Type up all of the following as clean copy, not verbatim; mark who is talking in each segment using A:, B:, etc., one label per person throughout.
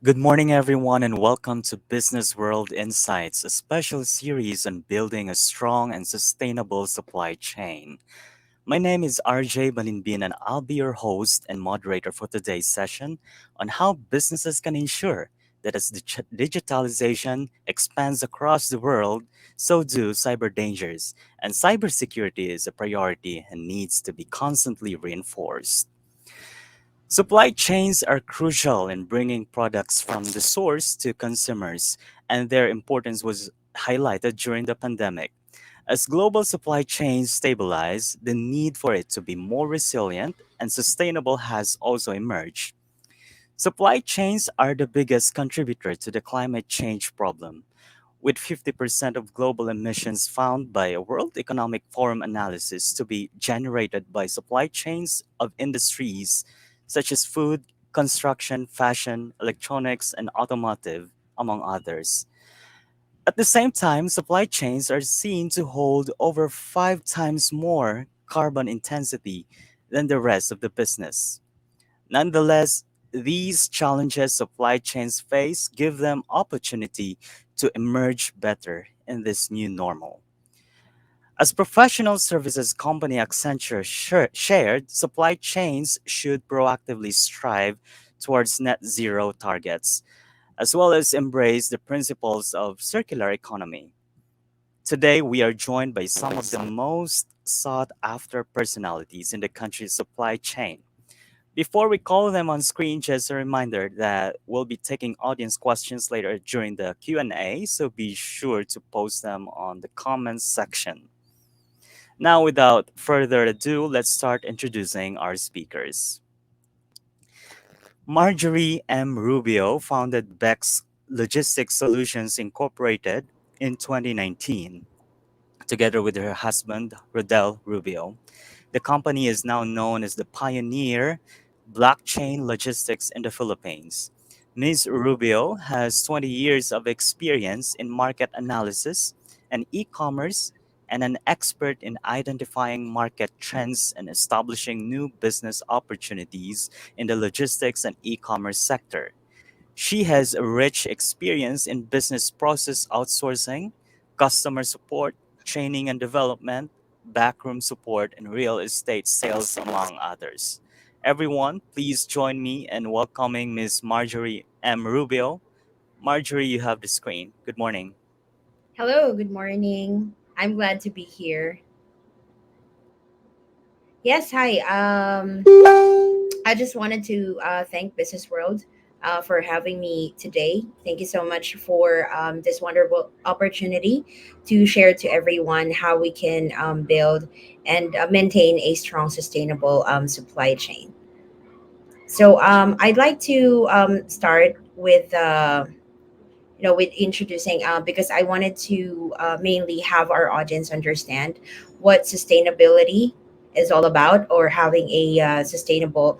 A: Good morning, everyone, and welcome to Business World Insights, a special series on building a strong and sustainable supply chain. My name is RJ Balinbin, and I'll be your host and moderator for today's session on how businesses can ensure that as digitalization expands across the world, so do cyber dangers, and cybersecurity is a priority and needs to be constantly reinforced. Supply chains are crucial in bringing products from the source to consumers, and their importance was highlighted during the pandemic. As global supply chains stabilize, the need for it to be more resilient and sustainable has also emerged. Supply chains are the biggest contributor to the climate change problem, with 50% of global emissions found by a World Economic Forum analysis to be generated by supply chains of industries such as food, construction, fashion, electronics, and automotive, among others. At the same time, supply chains are seen to hold over 5 times more carbon intensity than the rest of the business. Nonetheless, these challenges supply chains face give them opportunity to emerge better in this new normal. As professional services company Accenture shared, supply chains should proactively strive towards net zero targets, as well as embrace the principles of circular economy. Today, we are joined by some of the most sought after personalities in the country's supply chain. Before we call them on screen, just a reminder that we'll be taking audience questions later during the Q&A, so be sure to post them on the comments section. Now, without further ado, let's start introducing our speakers. Marjorie M. Rubio founded Bex Logistics Solutions Incorporated in 2019, together with her husband, Rodel Rubio. The company is now known as the pioneer blockchain logistics in the Philippines. Ms. Rubio has 20 years of experience in market analysis and e commerce and an expert in identifying market trends and establishing new business opportunities in the logistics and e commerce sector. She has a rich experience in business process outsourcing, customer support, training and development, backroom support, and real estate sales, among others. Everyone, please join me in welcoming Ms. Marjorie M. Rubio. Marjorie, you have the screen. Good morning.
B: Hello, good morning. I'm glad to be here. Yes, hi. I just wanted to thank Business World for having me today. Thank you so much for this wonderful opportunity to share to everyone how we can build and maintain a strong, sustainable supply chain. I'd like to start with with introducing because I wanted to mainly have our audience understand what sustainability is all about, or having a sustainable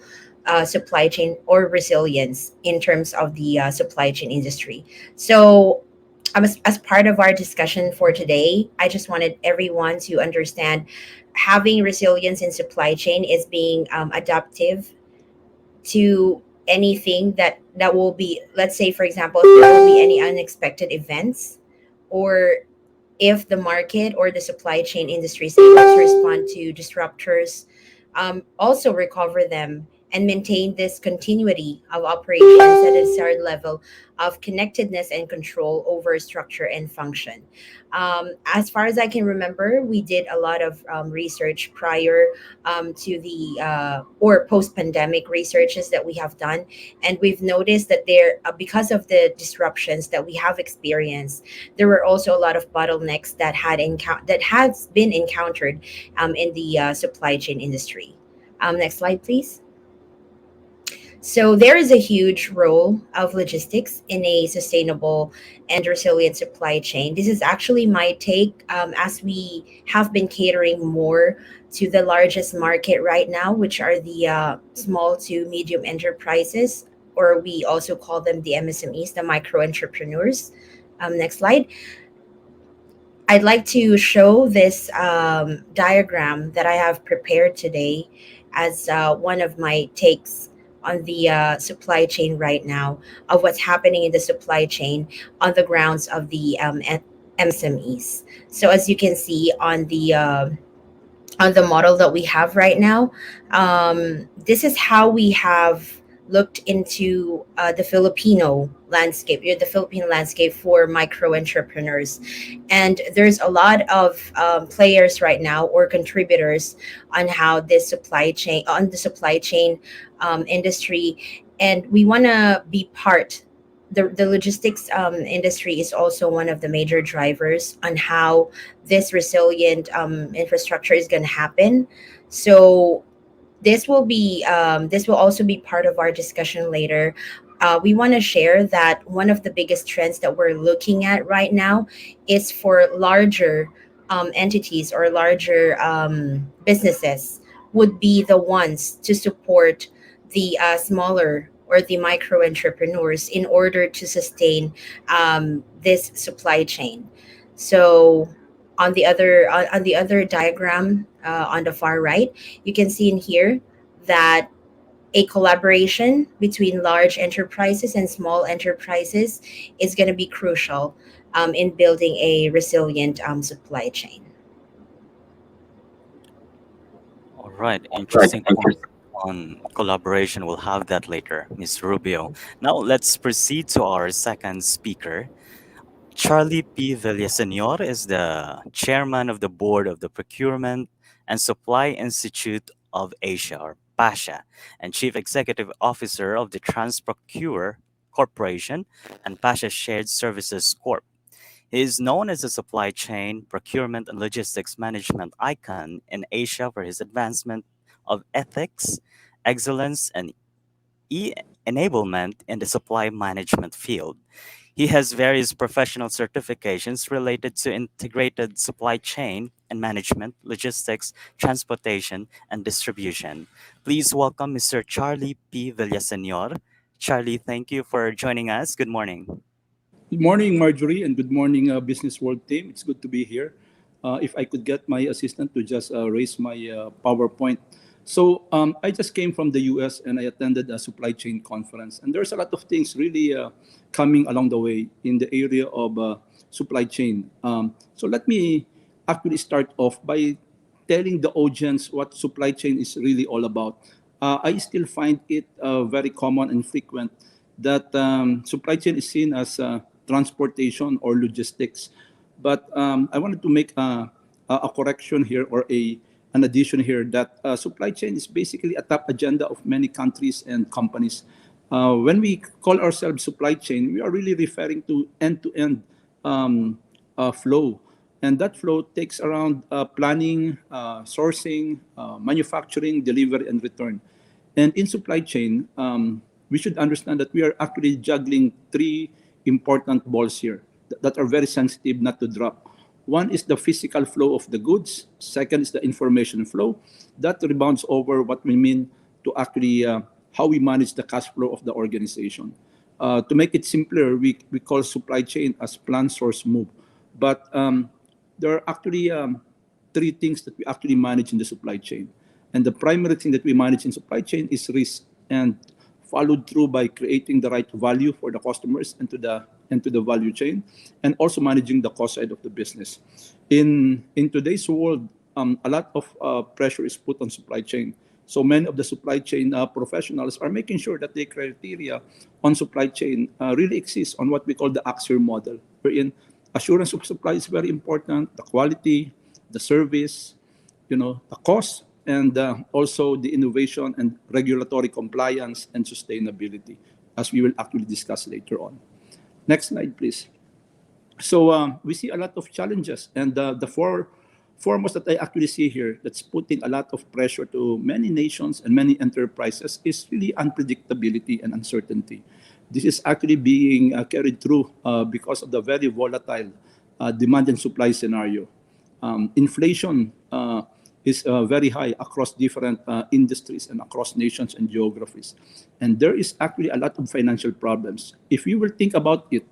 B: supply chain or resilience in terms of the supply chain industry. As part of our discussion for today, I just wanted everyone to understand having resilience in supply chain is being adaptive to anything that will be, let's say for example, if there will be any unexpected events, or if the market or the supply chain industry is able to respond to disruptors, also recover them and maintain this continuity of operations at a certain level of connectedness and control over structure and function. As far as I can remember, we did a lot of research prior to the or post pandemic researches that we have done, and we've noticed that because of the disruptions that we have experienced, there were also a lot of bottlenecks that has been encountered in the supply chain industry. Next slide, please. So there is a huge role of logistics in a sustainable and resilient supply chain. This is actually my take, as we have been catering more to the largest market right now, which are the small to medium enterprises, or we also call them the MSMEs, the micro entrepreneurs. Next slide. I'd like to show this diagram that I have prepared today as one of my takes the supply chain right now, of what's happening in the supply chain on the grounds of the MSMEs. So as you can see on the model that we have right now, this is how we have looked into the Filipino landscape, the Philippine landscape for micro entrepreneurs. And there's a lot of players right now, or contributors, on how this supply chain, on the supply chain industry. And we want to be part. The logistics industry is also one of the major drivers on how this resilient infrastructure is going to happen. So this will also be part of our discussion later. We want to share that one of the biggest trends that we're looking at right now is for larger entities, or larger businesses would be the ones to support the smaller or the micro entrepreneurs in order to sustain this supply chain. So on the other diagram, on the far right, you can see in here that a collaboration between large enterprises and small enterprises is going to be crucial in building a resilient supply chain.
A: All right, interesting point on collaboration. We'll have that later, Miss Rubio. Now let's proceed to our second speaker. Charlie P. Villaseñor is the chairman of the board of the Procurement and Supply Institute of Asia, or PASHA, and chief executive officer of the Transprocure Corporation and PASHA Shared Services Corp. He is known as a supply chain, procurement, and logistics management icon in Asia for his advancement of ethics, excellence, and enablement in the supply management field. He has various professional certifications related to integrated supply chain and management, logistics, transportation, and distribution. Please welcome Mr. Charlie P. Villaseñor. Charlie, thank you for joining us. Good morning.
C: Good morning, Marjorie, and good morning, Business World team. It's good to be here. If I could get my assistant to just raise my PowerPoint. I just came from the US and I attended a supply chain conference. And there's a lot of things really coming along the way in the area of supply chain. So let me actually start off by telling the audience what supply chain is really all about. I still find it very common and frequent that supply chain is seen as transportation or logistics. But I wanted to make a correction here, or an addition here, that supply chain is basically a top agenda of many countries and companies. When we call ourselves supply chain, we are really referring to end-to-end flow. And that flow takes around planning, sourcing, manufacturing, delivery, and return. And in supply chain, we should understand that we are actually juggling three important balls here that are very sensitive not to drop. One is the physical flow of the goods. Second is the information flow. That rebounds over what we mean to actually how we manage the cash flow of the organization. To make it simpler, we call supply chain as plan, source, move. But there are actually three things that we actually manage in the supply chain. And the primary thing that we manage in supply chain is risk, and followed through by creating the right value for the customers and to the value chain, and also managing the cost side of the business. In today's world, a lot of pressure is put on supply chain. So many of the supply chain professionals are making sure that the criteria on supply chain really exists on what we call the AXIR model, wherein assurance of supply is very important, the quality, the service, the cost, and also the innovation and regulatory compliance and sustainability, as we will actually discuss later on. Next slide, please. So we see a lot of challenges, and the foremost that I actually see here that's putting a lot of pressure to many nations and many enterprises is really unpredictability and uncertainty. This is actually being carried through because of the very volatile demand and supply scenario. Inflation is very high across different industries and across nations and geographies. And there is actually a lot of financial problems. If you will think about it,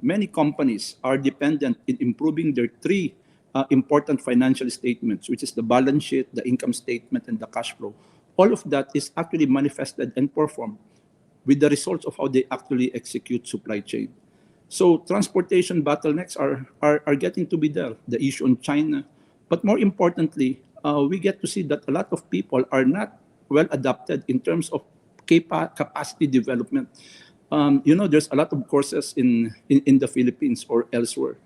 C: many companies are dependent in improving their three important financial statements, which is the balance sheet, the income statement, and the cash flow, all of that is actually manifested and performed with the results of how they actually execute supply chain. So transportation bottlenecks are getting to be there, the issue in China. But more importantly, we get to see that a lot of people are not well adapted in terms of capacity development. There's a lot of courses in the Philippines or elsewhere.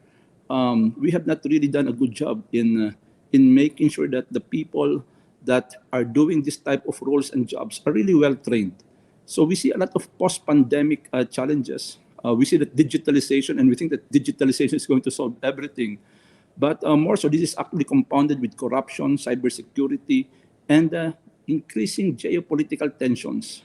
C: We have not really done a good job in making sure that the people that are doing this type of roles and jobs are really well trained. So we see a lot of post-pandemic challenges. We see that digitalization, and we think that digitalization is going to solve everything. But more so, this is actually compounded with corruption, cybersecurity, and increasing geopolitical tensions.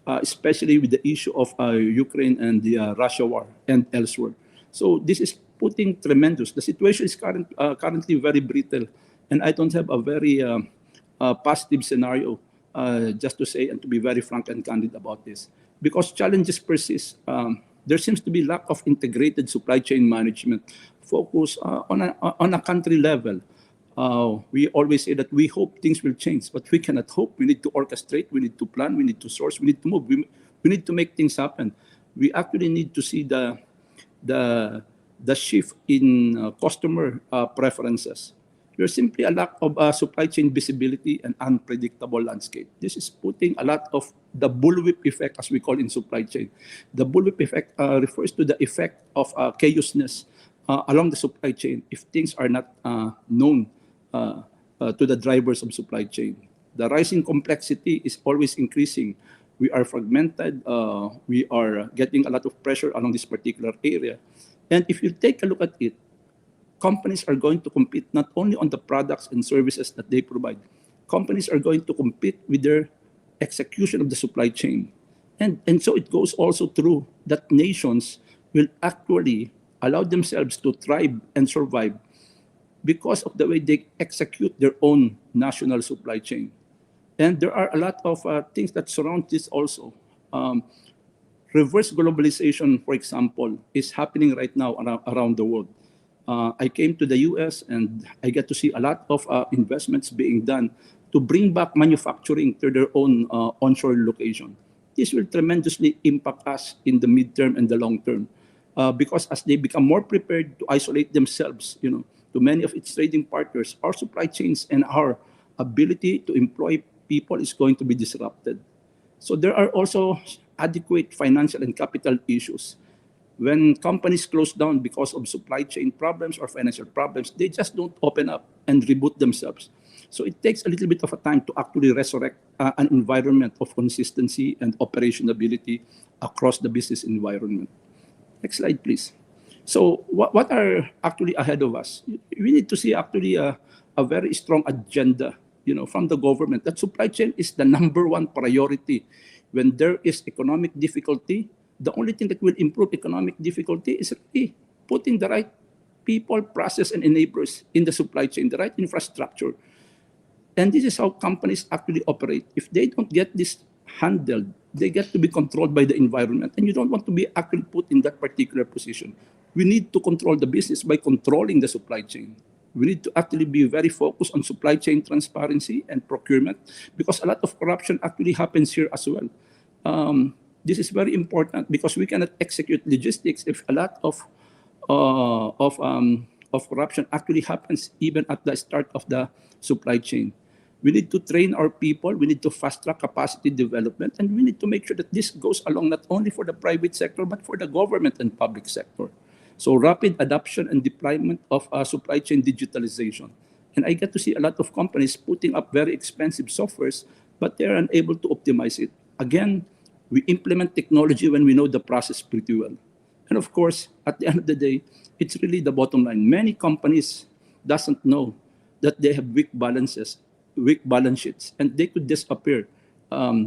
C: Especially with the issue of Ukraine and the Russia war and elsewhere. So this is putting tremendous. The situation is currently very brittle, and I don't have a very positive scenario, just to say and to be very frank and candid about this, because challenges persist. There seems to be lack of integrated supply chain management, focus on a country level. We always say that we hope things will change, but we cannot hope. We need to orchestrate, we need to plan, we need to source, we need to move, we need to make things happen. We actually need to see the the shift in customer preferences. There's simply a lack of supply chain visibility and unpredictable landscape. This is putting a lot of the bullwhip effect, as we call in supply chain. The bullwhip effect refers to the effect of chaosness along the supply chain if things are not known to the drivers of supply chain. The rising complexity is always increasing. We are fragmented. We are getting a lot of pressure along this particular area. And if you take a look at it, companies are going to compete not only on the products and services that they provide. Companies are going to compete with their execution of the supply chain. And so it goes also through that nations will actually allow themselves to thrive and survive because of the way they execute their own national supply chain. And there are a lot of things that surround this also. Reverse globalization, for example, is happening right now around the world. I came to the US and I get to see a lot of investments being done to bring back manufacturing to their own onshore location. This will tremendously impact us in the midterm and the long term because as they become more prepared to isolate themselves, to many of its trading partners, our supply chains and our ability to employ people is going to be disrupted. So there are also adequate financial and capital issues. When companies close down because of supply chain problems or financial problems, they just don't open up and reboot themselves. So it takes a little bit of a time to actually resurrect an environment of consistency and operationability across the business environment. Next slide, please. So what are actually ahead of us? We need to see actually a very strong agenda, from the government. That supply chain is the number one priority. When there is economic difficulty, the only thing that will improve economic difficulty is really putting the right people, process, and enablers in the supply chain, the right infrastructure. And this is how companies actually operate. If they don't get this handled, they get to be controlled by the environment. And you don't want to be actually put in that particular position. We need to control the business by controlling the supply chain. We need to actually be very focused on supply chain transparency and procurement because a lot of corruption actually happens here as well. This is very important because we cannot execute logistics if a lot of corruption actually happens even at the start of the supply chain. We need to train our people. We need to fast track capacity development, and we need to make sure that this goes along not only for the private sector but for the government and public sector. So rapid adoption and deployment of supply chain digitalization. And I get to see a lot of companies putting up very expensive softwares, but they're unable to optimize it. Again, we implement technology when we know the process pretty well. And of course, at the end of the day, it's really the bottom line. Many companies doesn't know that they have weak balance sheets, and they could disappear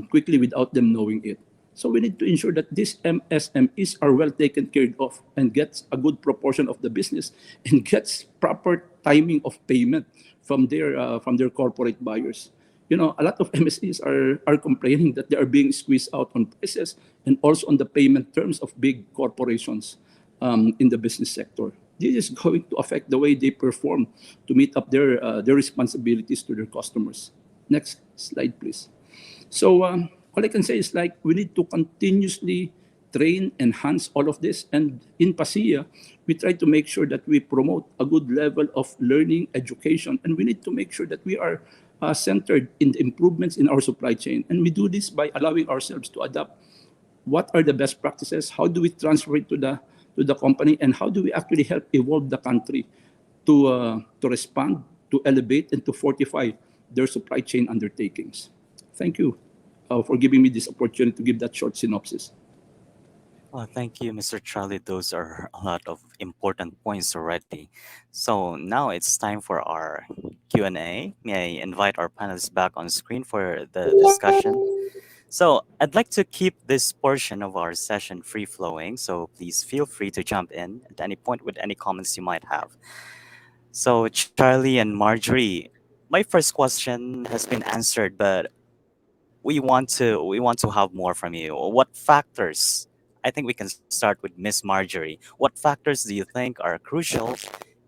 C: quickly without them knowing it. So we need to ensure that these MSMEs are well taken care of and gets a good proportion of the business and gets proper timing of payment from their corporate buyers. A lot of MSEs are complaining that they are being squeezed out on prices and also on the payment terms of big corporations in the business sector. This is going to affect the way they perform to meet up their responsibilities to their customers. Next Slide, please. So all I can say is like we need to continuously train, enhance all of this. And in PASIA, we try to make sure that we promote a good level of learning, education, and we need to make sure that we are centered in the improvements in our supply chain. And we do this by allowing ourselves to adapt what are the best practices, how do we transfer it to the company, and how do we actually help evolve the country to respond, to elevate, and to fortify their supply chain undertakings. Thank you for giving me this opportunity to give that short synopsis.
A: Well, thank you, Mr. Charlie. Those are a lot of important points already. So now it's time for our Q&A. May I invite our panelists back on screen for the discussion? So I'd like to keep this portion of our session free flowing, so please feel free to jump in at any point with any comments you might have. So Charlie and Marjorie, my first question has been answered, but we want to have more from you. What factors? I think we can start with Miss Marjorie. What factors do you think are crucial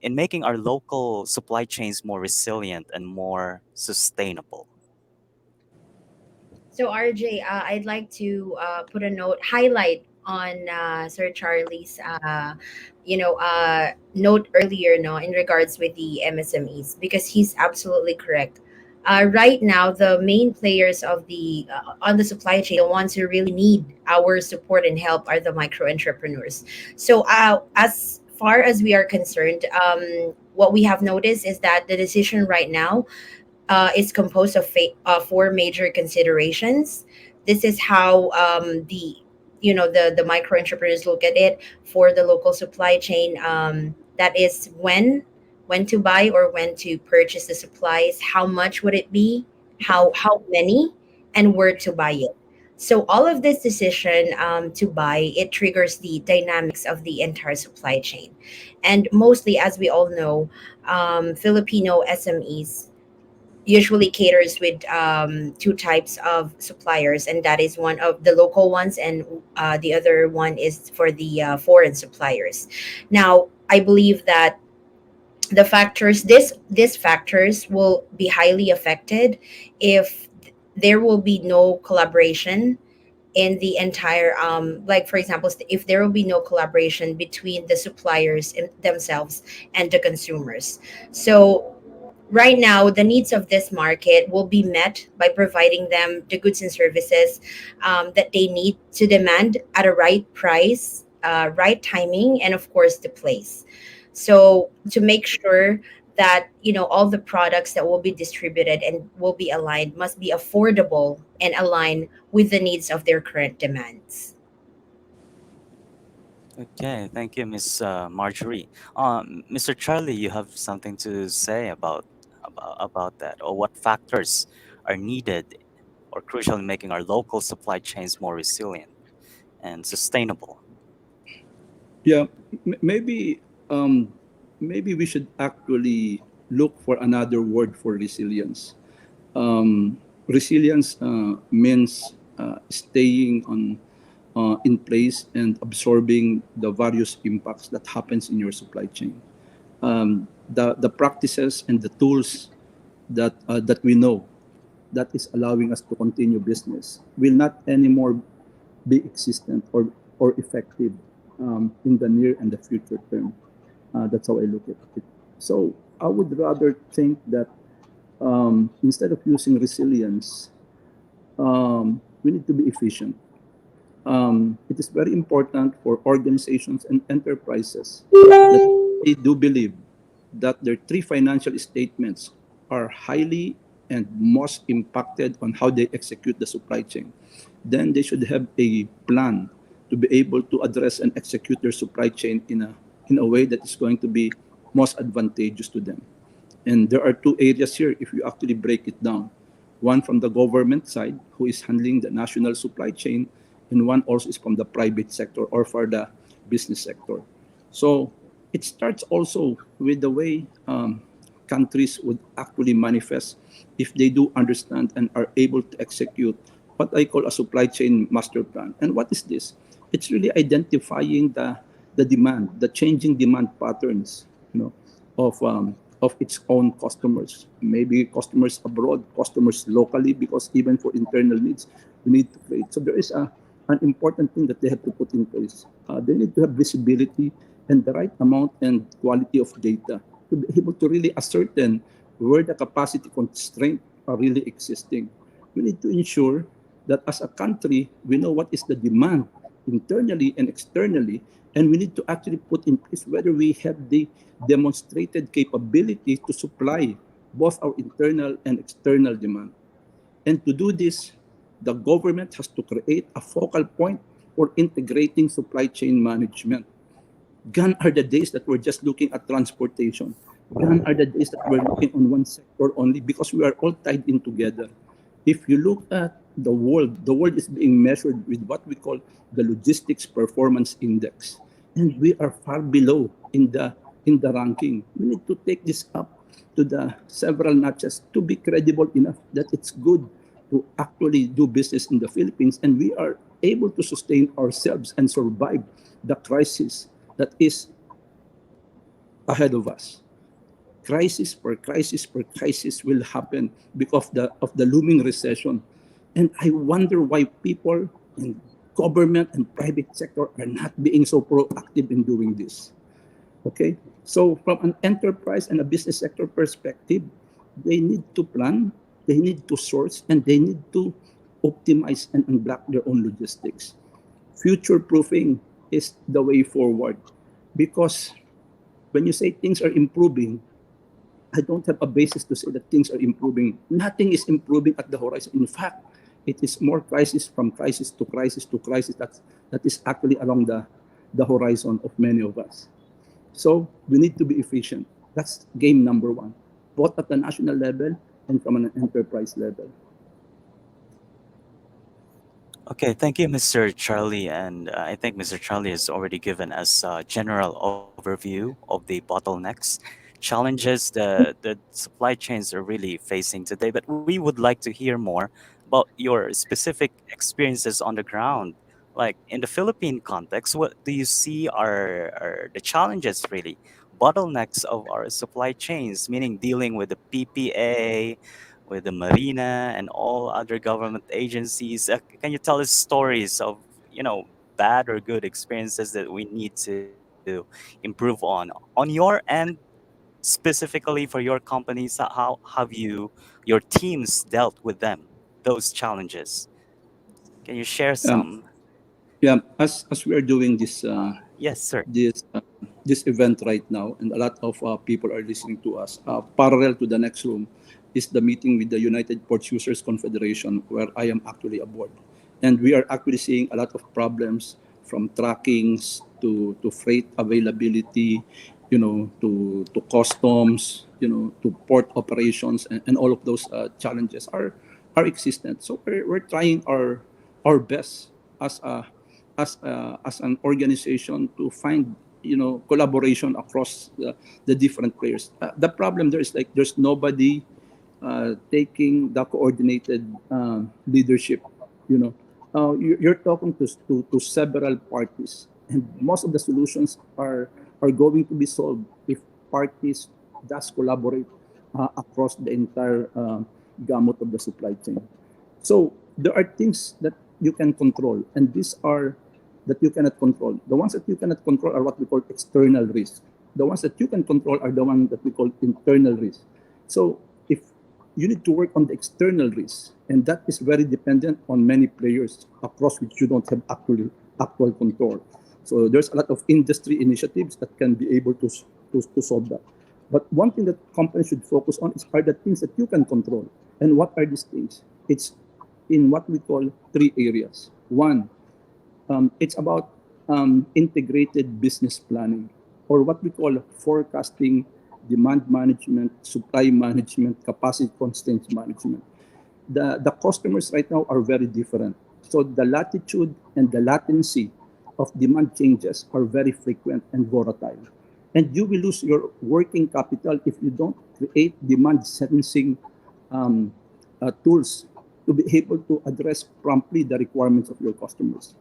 A: in making our local supply chains more resilient and more sustainable?
B: So RJ, I'd like to put a note, highlight on Sir Charlie's, note earlier, no, in regards with the MSMEs, because he's absolutely correct. Right now, the main players of the on the supply chain, the ones who really need our support and help, are the micro entrepreneurs. So, as far as we are concerned, what we have noticed is that the decision right now is composed of four major considerations. This is how the micro entrepreneurs look at it for the local supply chain. That is when to buy or when to purchase the supplies, how much would it be, how many, and where to buy it. So all of this decision to buy, it triggers the dynamics of the entire supply chain, and mostly, as we all know, Filipino SMEs usually caters with two types of suppliers, and that is one of the local ones, and the other one is for the foreign suppliers. Now, I believe that these factors will be highly affected if there will be no collaboration in the entire like for example, if there will be no collaboration between the suppliers themselves and the consumers. So right now, the needs of this market will be met by providing them the goods and services that they need to demand at a right price, right timing, and of course the place. So to make sure that all the products that will be distributed and will be aligned must be affordable and align with the needs of their current demands.
A: Okay, thank you, Miss Marjorie. Mr. Charlie, you have something to say about that, or what factors are needed or crucial in making our local supply chains more resilient and sustainable?
C: Yeah, maybe maybe we should actually look for another word for resilience. Resilience means staying on in place and absorbing the various impacts that happens in your supply chain. The practices and the tools that we know that is allowing us to continue business will not anymore be existent or effective in the near and the future term. That's how I look at it. So I would rather think that instead of using resilience, we need to be efficient. It is very important for organizations and enterprises that they do believe that their three financial statements are highly and most impacted on how they execute the supply chain. Then they should have a plan to be able to address and execute their supply chain in a way that is going to be most advantageous to them. And there are two areas here if you actually break it down. One from the government side, who is handling the national supply chain, and one also is from the private sector or for the business sector. So it starts also with the way countries would actually manifest if they do understand and are able to execute what I call a supply chain master plan. And what is this? It's really identifying the demand, the changing demand patterns, of of its own customers, maybe customers abroad, customers locally, because even for internal needs, we need to create. So there is an important thing that they have to put in place. They need to have visibility and the right amount and quality of data to be able to really ascertain where the capacity constraints are really existing. We need to ensure that as a country, we know what is the demand internally and externally, and we need to actually put in place whether we have the demonstrated capability to supply both our internal and external demand. And to do this, the government has to create a focal point for integrating supply chain management. Gone are the days that we're just looking at transportation. Gone are the days that we're looking on one sector only because we are all tied in together. If you look at the world is being measured with what we call the logistics performance index. And we are far below in the ranking. We need to take this up to the several notches to be credible enough that it's good to actually do business in the Philippines and we are able to sustain ourselves and survive the crisis that is ahead of us. Crisis will happen because of the looming recession. And I wonder why people in government and private sector are not being so proactive in doing this. Okay? So from an enterprise and a business sector perspective, they need to plan, they need to source, and they need to optimize and unblock their own logistics. Future proofing is the way forward because when you say things are improving, I don't have a basis to say that things are improving. Nothing is improving at the horizon. In fact, it is more crisis from crisis to crisis to crisis that is actually along the horizon of many of us. So we need to be efficient. That's game number one, both at the national level and from an enterprise level.
A: Okay, thank you, Mr. Charlie. And I think Mr. Charlie has already given us a general overview of the bottlenecks, challenges the supply chains are really facing today. But we would like to hear more about your specific experiences on the ground. Like in the Philippine context, what do you see are the challenges really? Bottlenecks of our supply chains, meaning dealing with the PPA, with the marina and all other government agencies. Can you tell us stories of bad or good experiences that we need to improve on your end, specifically for your companies? How have your teams dealt with them, those challenges? Can you share
C: Um,
A: some?
C: yeah, as we are doing
A: Yes, sir.
C: this uh, this event right now, and a lot of people are listening to us. Parallel to the next room is the meeting with the United Port Users Confederation, where I am actually aboard, and we are actually seeing a lot of problems from trackings to freight availability, to customs, to port operations, and all of those challenges are existent. So we're trying our best as a as an organization to find collaboration across the different players. The problem there is like there's nobody taking the coordinated leadership. You're talking to several parties, and most of the solutions are going to be solved if parties just collaborate across the entire gamut of the supply chain. So there are things that you can control, and these are that you cannot control. The ones that you cannot control are what we call external risk. The ones that you can control are the ones that we call internal risk. So if you need to work on the external risk, and that is very dependent on many players across which you don't have actual control. So there's a lot of industry initiatives that can be able to solve that. But one thing that companies should focus on are the things that you can control. And what are these things? It's in what we call three areas. One, it's about integrated business planning, or what we call forecasting, demand management, supply management, capacity constraints management. The customers right now are very different. So the latitude and the latency of demand changes are very frequent and volatile. And you will lose your working capital if you don't create demand sensing tools to be able to address promptly the requirements of your customers.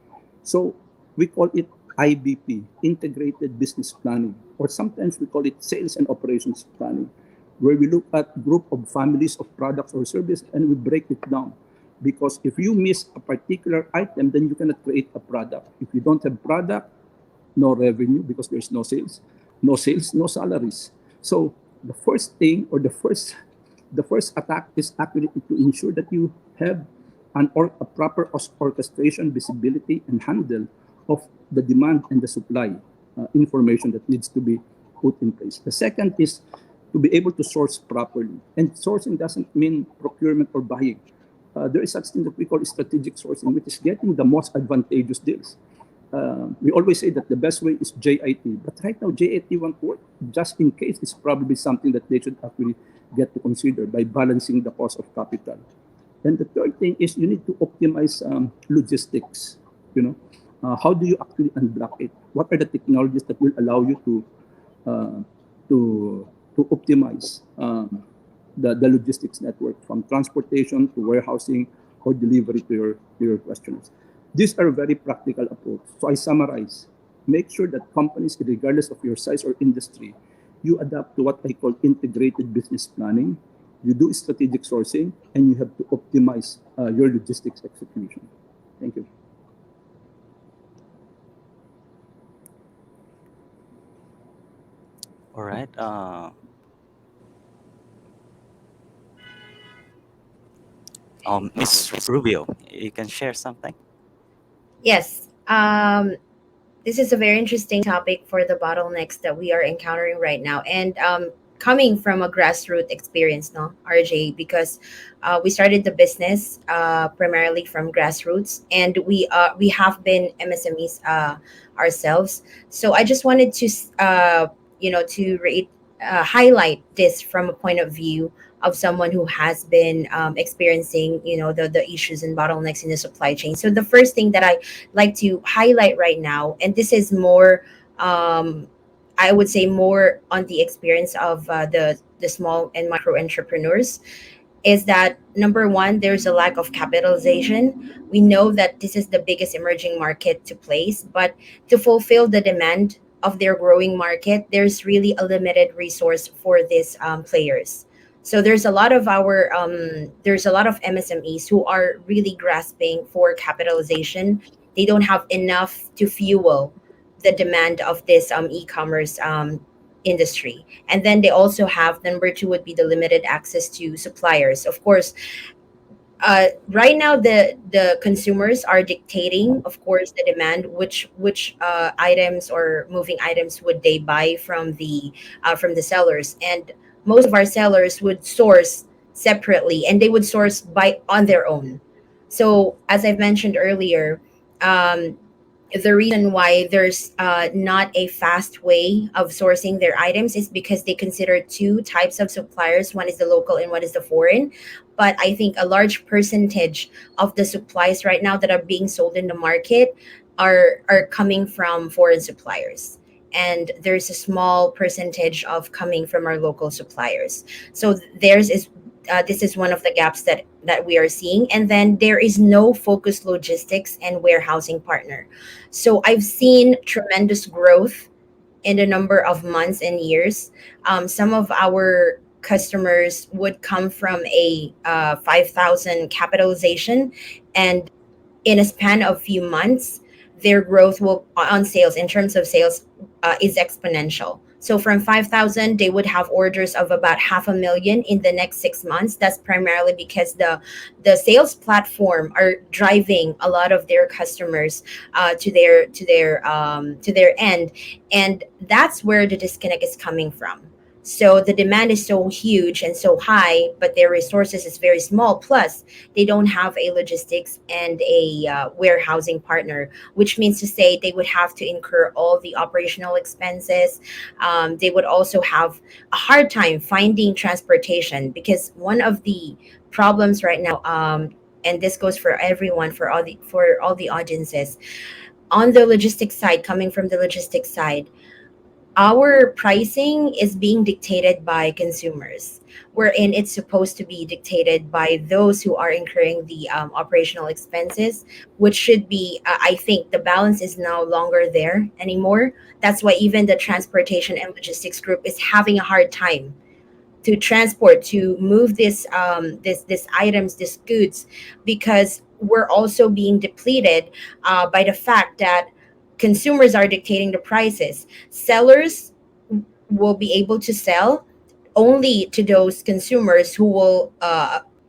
C: So we call it IBP, Integrated Business Planning, or sometimes we call it Sales and Operations Planning. where we look at group of families of products or service and we break it down. Because if you miss a particular item, then you cannot create a product. If you don't have product, no revenue because there's no sales, no sales, no salaries. So the first thing or the first attack is actually to ensure that you have a proper orchestration, visibility, and handle of the demand and the supply information that needs to be put in place. The second is to be able to source properly. And sourcing doesn't mean procurement or buying. There is such thing that we call strategic sourcing, which is getting the most advantageous deals. We always say that the best way is JIT, but right now JIT won't work. Just in case, it's probably something that they should actually get to consider by balancing the cost of capital. And the third thing is you need to optimize logistics. You know, how do you actually unblock it? What are the technologies that will allow you uh, to optimize the logistics network from transportation to warehousing or delivery to your customers? These are very practical approach. So I summarize. Make sure that companies, regardless of your size or industry, you adapt to what I call integrated business planning. You do strategic sourcing, and you have to optimize your logistics execution. Thank you.
A: All right. Miss Rubio, you can share something.
B: Yes. This is a very interesting topic for the bottlenecks that we are encountering right now. And coming from a grassroots experience, no, RJ, because we started the business primarily from grassroots, and we have been MSMEs ourselves. So I just wanted to, highlight this from a point of view of someone who has been experiencing, the issues and bottlenecks in the supply chain. So the first thing that I like to highlight right now, and this is more, I would say, more on the experience of the small and micro entrepreneurs, is that number one, there's a lack of capitalization. We know that this is the biggest emerging market to place, but to fulfill the demand of their growing market, there's really a limited resource for these players. So there's a lot of MSMEs who are really grasping for capitalization. They don't have enough to fuel the demand of this e-commerce industry. And then they also have, number two would be the limited access to suppliers. Of course, right now the consumers are dictating, of course, the demand, which items or moving items would they buy from the sellers. And most of our sellers would source separately, and they would source by on their own. So as I've mentioned earlier, um, the reason why there's not a fast way of sourcing their items is because they consider two types of suppliers. One is the local and one is the foreign. But I think a large percentage of the supplies right now that are being sold in the market are coming from foreign suppliers. And there's a small percentage of coming from our local suppliers. So theirs is this is one of the gaps that we are seeing. And then there is no focused logistics and warehousing partner. So I've seen tremendous growth in the number of months and years. Some of our customers would come from a 5,000 capitalization, and in a span of few months, their growth will on sales in terms of sales is exponential. So from 5,000, they would have orders of about 500,000 in the next 6 months. That's primarily because the sales platform are driving a lot of their customers to their end, and that's where the disconnect is coming from. So the demand is so huge and so high, but their resources is very small. Plus, they don't have a logistics and a warehousing partner, which means to say they would have to incur all the operational expenses. They would also have a hard time finding transportation, because one of the problems right now, and this goes for everyone, for all the audiences on the logistics side, coming from the logistics side, our pricing is being dictated by consumers, wherein it's supposed to be dictated by those who are incurring the operational expenses, which should be, I think the balance is no longer there anymore. That's why even the transportation and logistics group is having a hard time to transport, to move this items, this goods, because we're also being depleted by the fact that consumers are dictating the prices. Sellers will be able to sell only to those consumers who will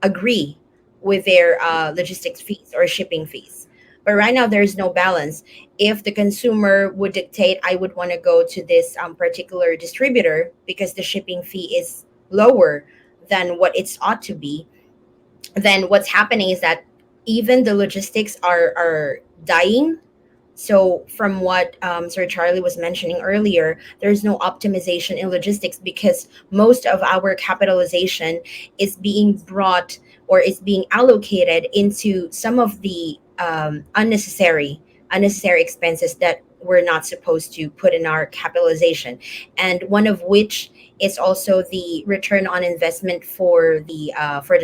B: agree with their logistics fees or shipping fees. But right now, there's no balance. If the consumer would dictate, I would want to go to this particular distributor because the shipping fee is lower than what it's ought to be, then what's happening is that even the logistics are dying. So, from what Sir Charlie was mentioning earlier, there's no optimization in logistics because most of our capitalization is being brought or is being allocated into some of the unnecessary expenses that we're not supposed to put in our capitalization, and one of which is also the return on investment for the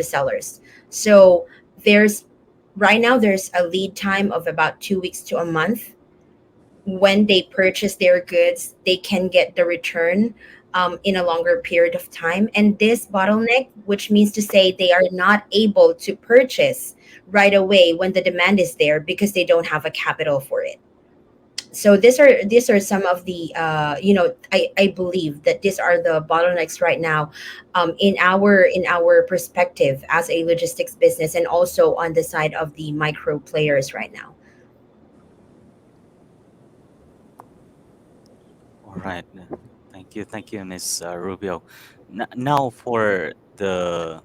B: sellers. So there's right now there's a lead time of about 2 weeks to a month. When they purchase their goods, they can get the return in a longer period of time. And this bottleneck, which means to say they are not able to purchase right away when the demand is there because they don't have a capital for it. So these are some of the I believe that these are the bottlenecks right now, in our perspective as a logistics business, and also on the side of the micro players right now.
A: All right. Thank you, Miss Rubio. Now for the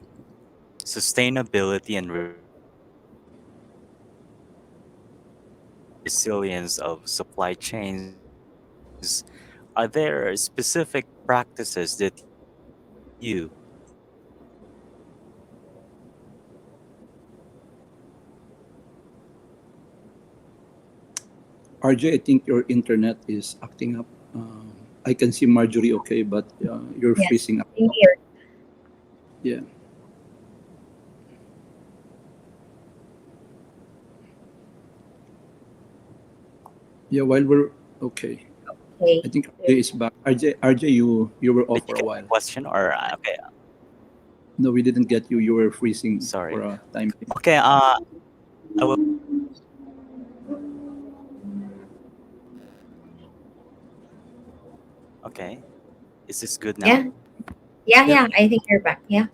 A: sustainability and resilience of supply chains, are there specific practices that you
C: RJ, I think your internet is acting up. I can see Marjorie okay, but you're
B: Yes,
C: freezing up.
B: same here.
C: Yeah. Yeah, while we're okay.
B: Okay.
C: I think RJ is back. RJ, you were off
A: did you
C: for a
A: get my
C: while.
A: question or okay?
C: No, we didn't get you. You were freezing
A: Sorry.
C: for a time being.
A: Okay. I will. Okay. Is this good
B: Yeah,
A: now?
B: yeah,
C: Yeah.
B: yeah. I think you're back. Yeah,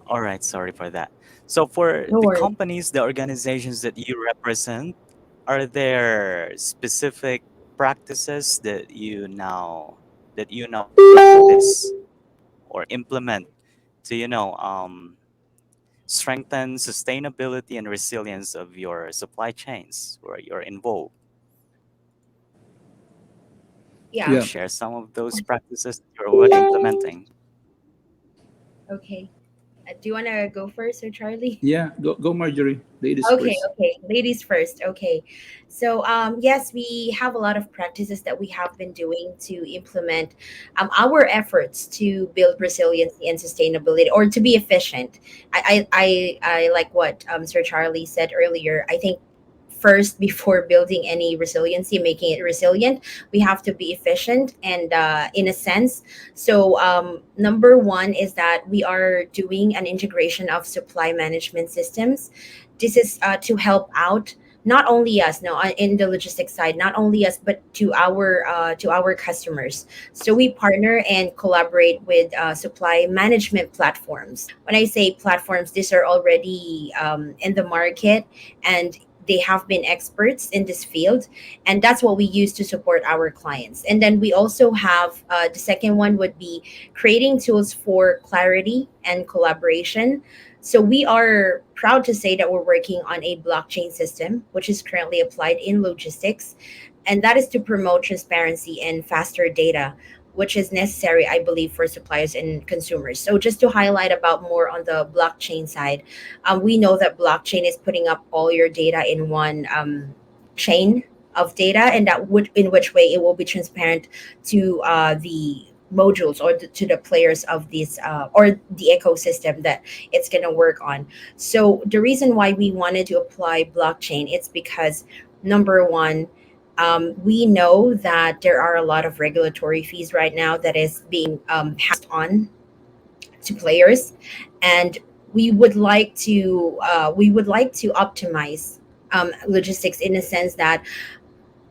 A: All right. Sorry for that. So for
B: no
A: the
B: worries.
A: companies, the organizations that you represent, are there specific practices that you now practice or implement to strengthen sustainability and resilience of your supply chains where you're involved? Can
B: Yeah.
A: you
C: Yeah.
A: share some of those practices that you're already implementing?
B: Okay. Do you want to go first, or Charlie?
C: Yeah. Go Marjorie. Ladies
B: Okay,
C: first.
B: okay. Ladies first. Okay. So, yes, we have a lot of practices that we have been doing to implement our efforts to build resiliency and sustainability, or to be efficient. I like what Sir Charlie said earlier. I think first, before building any resiliency, making it resilient, we have to be efficient, and in a sense. So, number one is that we are doing an integration of supply management systems. This is to help out not only us, no, in the logistics side, not only us, but to our customers. So we partner and collaborate with supply management platforms. When I say platforms, these are already in the market, and they have been experts in this field, and that's what we use to support our clients. And then we also have the second one would be creating tools for clarity and collaboration. So we are proud to say that we're working on a blockchain system, which is currently applied in logistics, and that is to promote transparency and faster data, which is necessary, I believe, for suppliers and consumers. So just to highlight about more on the blockchain side, we know that blockchain is putting up all your data in one chain of data, and that would in which way it will be transparent to the modules, or to the players of this or the ecosystem that it's going to work on. So the reason why we wanted to apply blockchain, it's because number one, We know that there are a lot of regulatory fees right now that is being passed on to players, and we would like to optimize logistics in a sense that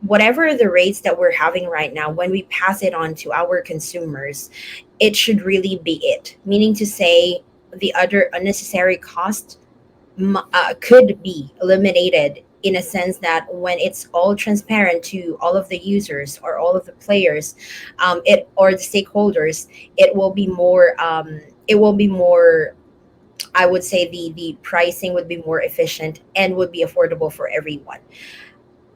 B: whatever the rates that we're having right now, when we pass it on to our consumers, it should really be it. Meaning to say, the other unnecessary cost could be eliminated in a sense that when it's all transparent to all of the users or all of the players, it or the stakeholders, it will be more. It will be more. I would say the pricing would be more efficient and would be affordable for everyone.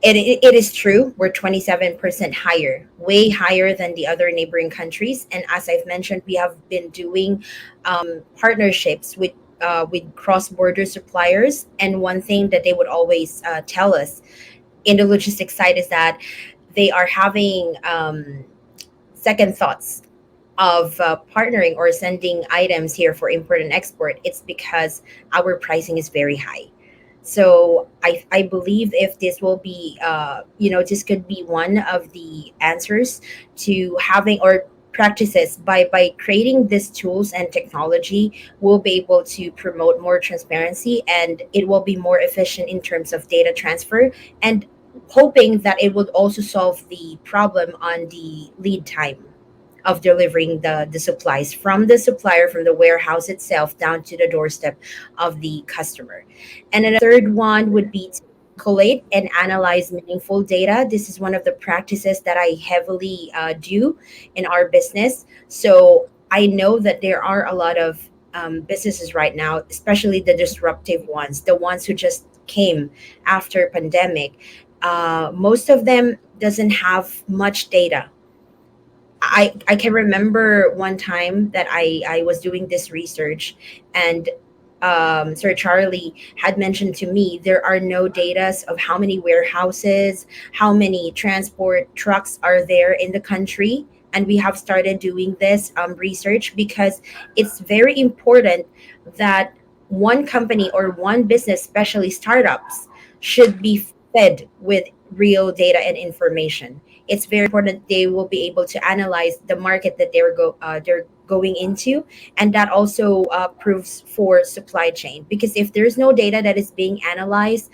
B: It is true, we're 27% higher, way higher than the other neighboring countries. And as I've mentioned, we have been doing partnerships with cross-border suppliers. And one thing that they would always tell us in the logistics side is that they are having second thoughts of partnering or sending items here for import and export. It's because our pricing is very high. So I believe if this will be, this could be one of the answers to having or practices by creating these tools and technology, we'll be able to promote more transparency, and it will be more efficient in terms of data transfer, and hoping that it would also solve the problem on the lead time of delivering the supplies from the supplier, from the warehouse itself down to the doorstep of the customer. And then a third one would be to collate and analyze meaningful data. This is one of the practices that I heavily do in our business. So I know that there are a lot of businesses right now, especially the disruptive ones, the ones who just came after pandemic. Most of them doesn't have much data. I can remember one time that I was doing this research, and Sir Charlie had mentioned to me there are no datas of how many warehouses, how many transport trucks are there in the country. And we have started doing this research because it's very important that one company or one business, especially startups, should be fed with real data and information. It's very important they will be able to analyze the market that they're going into, and that also proves for supply chain, because if there's no data that is being analyzed,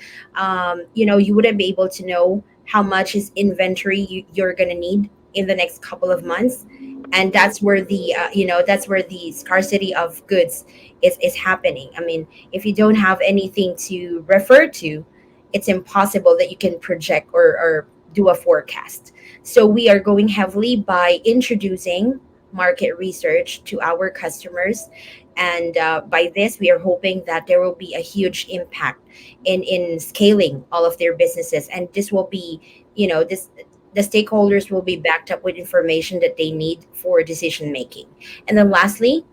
B: you wouldn't be able to know how much is inventory you're going to need in the next couple of months. And that's where the scarcity of goods is happening. I mean, if you don't have anything to refer to, it's impossible that you can project or do a forecast. So we are going heavily by introducing market research to our customers. And by this, we are hoping that there will be a huge impact in scaling all of their businesses. And this will be, this the stakeholders will be backed up with information that they need for decision making. And then lastly,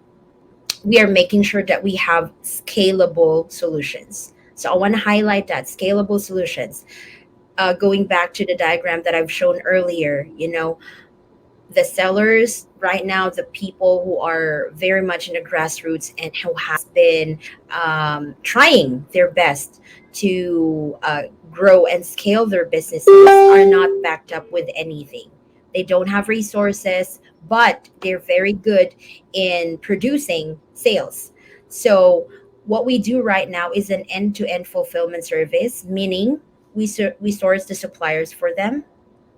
B: we are making sure that we have scalable solutions. So I want to highlight that scalable solutions. Going back to the diagram that I've shown earlier, the sellers right now, the people who are very much in the grassroots and who has been trying their best to grow and scale their businesses, are not backed up with anything. They don't have resources, but they're very good in producing sales. So what we do right now is an end-to-end fulfillment service, meaning we source the suppliers for them,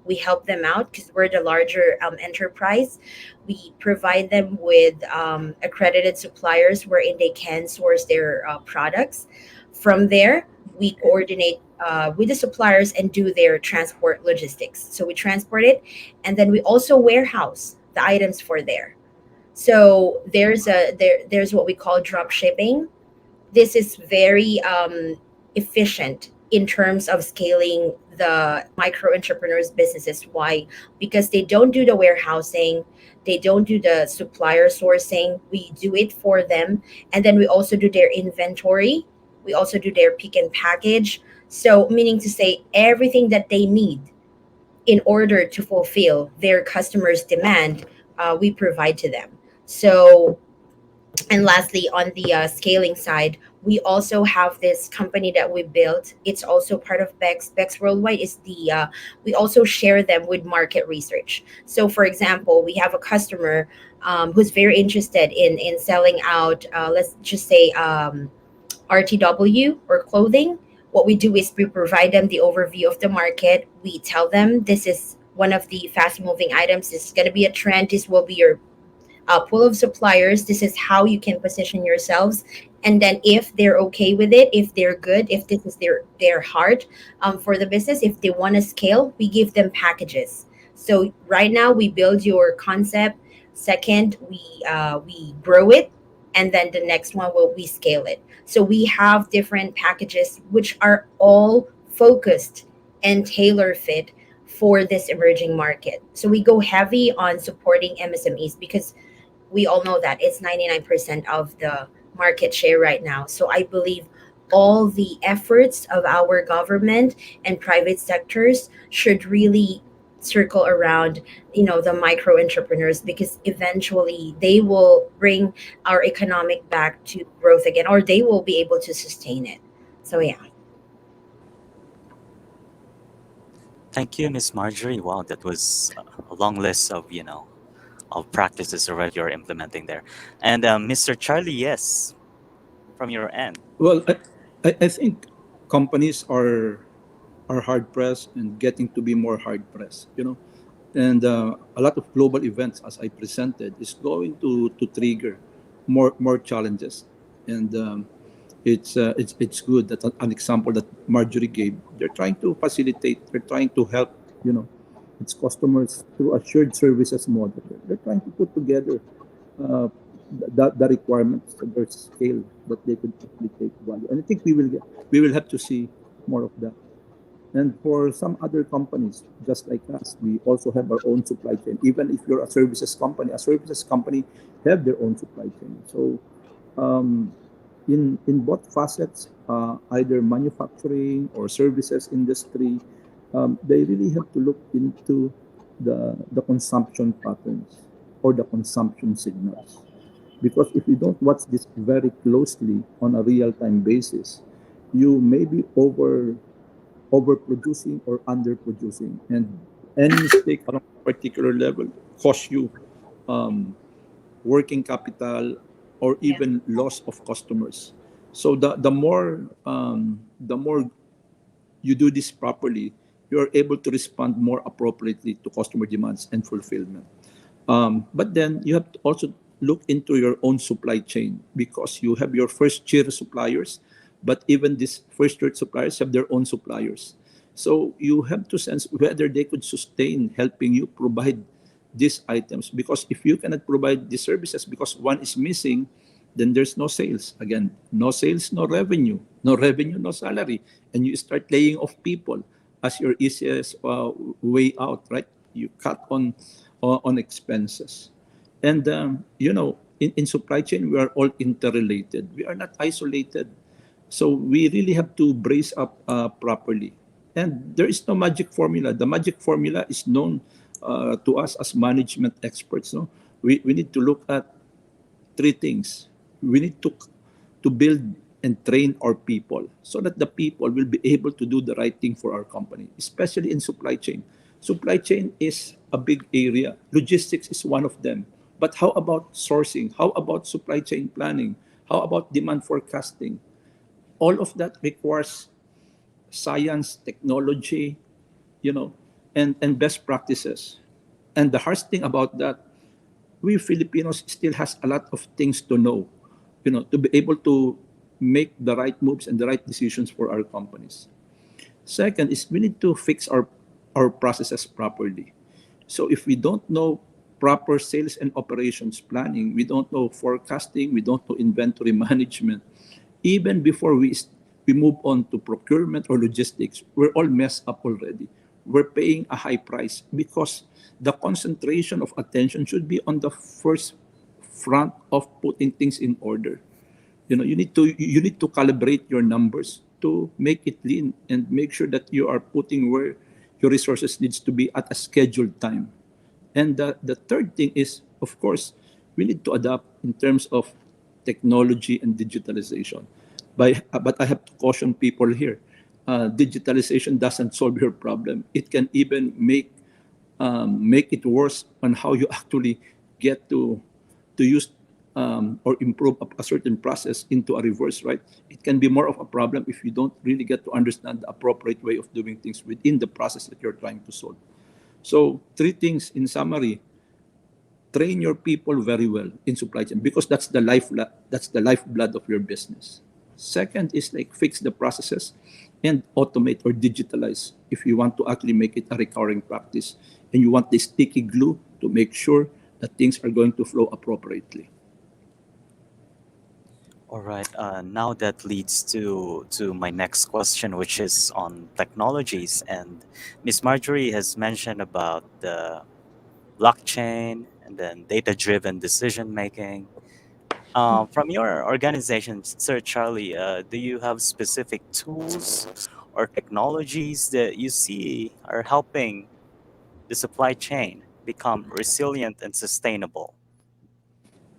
B: we help them out because we're the larger enterprise. We provide them with accredited suppliers wherein they can source their products. From there, we coordinate with the suppliers and do their transport logistics. So we transport it, and then we also warehouse the items for there. So there's what we call drop shipping. This is very efficient in terms of scaling the micro entrepreneurs businesses. Why? Because they don't do the warehousing, they don't do the supplier sourcing, we do it for them. And then we also do their inventory, we also do their pick and package. So meaning to say, everything that they need in order to fulfill their customers demand, we provide to them. So, and lastly, on the scaling side, we also have this company that we built. It's also part of Bex Worldwide. Is the We also share them with market research. So, for example, we have a customer who's very interested in selling out. Let's just say RTW or clothing. What we do is we provide them the overview of the market. We tell them this is one of the fast moving items. This is going to be a trend. This will be your pool of suppliers. This is how you can position yourselves. And then if they're okay with it, if they're good, if this is their heart for the business, if they want to scale, we give them packages. So right now we build your concept. Second, we grow it, and then the next one will we scale it. So we have different packages which are all focused and tailor fit for this emerging market. So we go heavy on supporting MSMEs because we all know that it's 99% of the market share right now. So I believe all the efforts of our government and private sectors should really circle around, the micro entrepreneurs, because eventually they will bring our economic back to growth again, or they will be able to sustain it. So yeah.
A: Thank you, Miss Marjorie. Wow, that was a long list of, of practices already you're implementing there. And Mr. Charlie, yes, from your end.
C: Well, I think companies are hard pressed and getting to be more hard pressed. And a lot of global events, as I presented, is going to trigger more challenges. And it's good that an example that Marjorie gave. They're trying to facilitate. They're trying to help. Its customers through a shared services model. They're trying to put together the requirements of their scale that they could actually take value. And I think we will have to see more of that. And for some other companies, just like us, we also have our own supply chain. Even if you're a services company have their own supply chain. So um, in both facets, either manufacturing or services industry, they really have to look into the consumption patterns or the consumption signals. Because if you don't watch this very closely on a real time basis, you may be overproducing or underproducing, and any mistake along a particular level cost you um, working capital or
B: Yeah.
C: even loss of customers. So the more you do this properly, you are able to respond more appropriately to customer demands and fulfillment. But then you have to also look into your own supply chain, because you have your first tier suppliers, but even these first tier suppliers have their own suppliers. So you have to sense whether they could sustain helping you provide these items. Because if you cannot provide these services because one is missing, then there's no sales. Again, no sales, no revenue. No revenue, no salary. And you start laying off people as your easiest way out, right? You cut on expenses. And, in supply chain, we are all interrelated. We are not isolated. So we really have to brace up properly. And there is no magic formula. The magic formula is known to us as management experts. No? We need to look at three things. We need to build and train our people so that the people will be able to do the right thing for our company, especially in supply chain. Supply chain is a big area. Logistics is one of them. But how about sourcing? How about supply chain planning? How about demand forecasting? All of that requires science, technology, you know, and best practices. And the harsh thing about that, we Filipinos still has a lot of things to know, to be able to make the right moves and the right decisions for our companies. Second is we need to fix our processes properly. So if we don't know proper sales and operations planning, we don't know forecasting, we don't know inventory management, even before we move on to procurement or logistics, we're all messed up already. We're paying a high price because the concentration of attention should be on the first front of putting things in order. You need to calibrate your numbers to make it lean and make sure that you are putting where your resources needs to be at a scheduled time. And the third thing is, of course, we need to adapt in terms of technology and digitalization. But I have to caution people here. Digitalization doesn't solve your problem. It can even make it worse on how you actually get to use or improve a certain process into a reverse, right? It can be more of a problem if you don't really get to understand the appropriate way of doing things within the process that you're trying to solve. So, three things in summary: train your people very well in supply chain because that's the lifeblood of your business. Second is like fix the processes and automate or digitalize if you want to actually make it a recurring practice and you want the sticky glue to make sure that things are going to flow appropriately.
A: All right. Now that leads to my next question, which is on technologies. And Miss Marjorie has mentioned about the blockchain and then data-driven decision making. From your organization, Sir Charlie, do you have specific tools or technologies that you see are helping the supply chain become resilient and sustainable?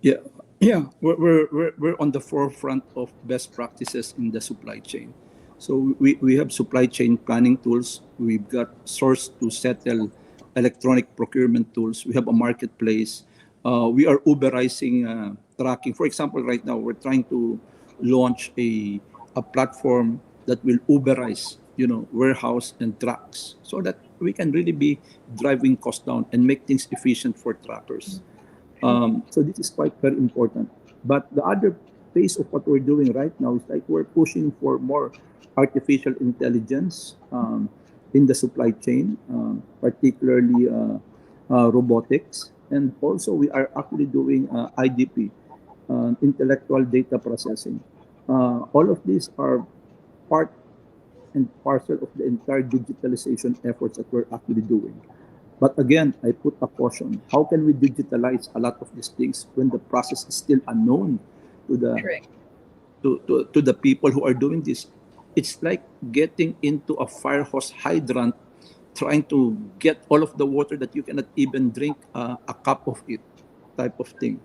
C: Yeah, yeah, we're on the forefront of best practices in the supply chain. So we have supply chain planning tools. We've got source to settle electronic procurement tools. We have a marketplace. We are Uberizing tracking. For example, right now we're trying to launch a platform that will Uberize, warehouse and trucks, so that we can really be driving costs down and make things efficient for trackers. So this is quite very important. But the other phase of what we're doing right now is like we're pushing for more artificial intelligence in the supply chain, particularly robotics. And also we are actually doing IDP, intellectual data processing. All of these are part and parcel of the entire digitalization efforts that we're actually doing. But again, I put a caution. How can we digitalize a lot of these things when the process is still unknown to the
B: Correct.
C: to the people who are doing this? It's like getting into a fire hose hydrant, trying to get all of the water that you cannot even drink a cup of it, type of thing.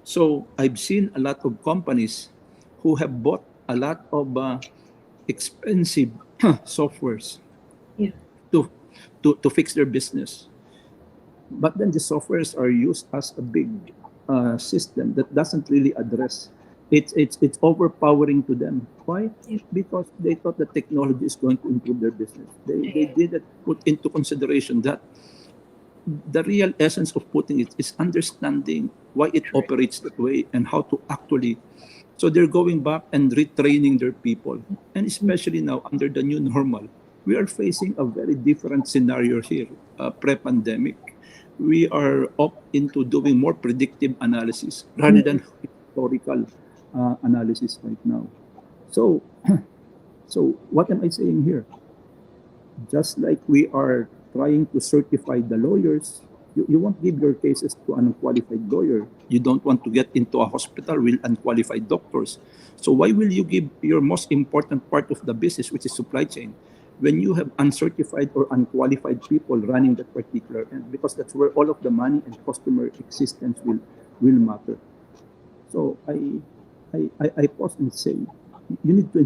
C: So I've seen a lot of companies who have bought a lot of expensive softwares
B: Yeah.
C: to, to fix their business. But then the softwares are used as a big system that doesn't really address. It's overpowering to them. Why?
B: Yeah.
C: Because they thought that technology is going to improve their business. They
B: Yeah.
C: didn't put into consideration that the real essence of putting it is understanding why it
B: Correct.
C: operates that way and how to actually. So they're going back and retraining their people. And
B: Mm.
C: especially now under the new normal, we are facing a very different scenario here. Pre-pandemic, we are up into doing more predictive analysis rather
B: Mm.
C: than historical analysis right now. So, so what am I saying here? Just like we are trying to certify the lawyers, you won't give your cases to an unqualified lawyer. You don't want to get into a hospital with unqualified doctors. So why will you give your most important part of the business, which is supply chain, when you have uncertified or unqualified people running that particular end? Because that's where all of the money and customer existence will matter. So I pause and say you need to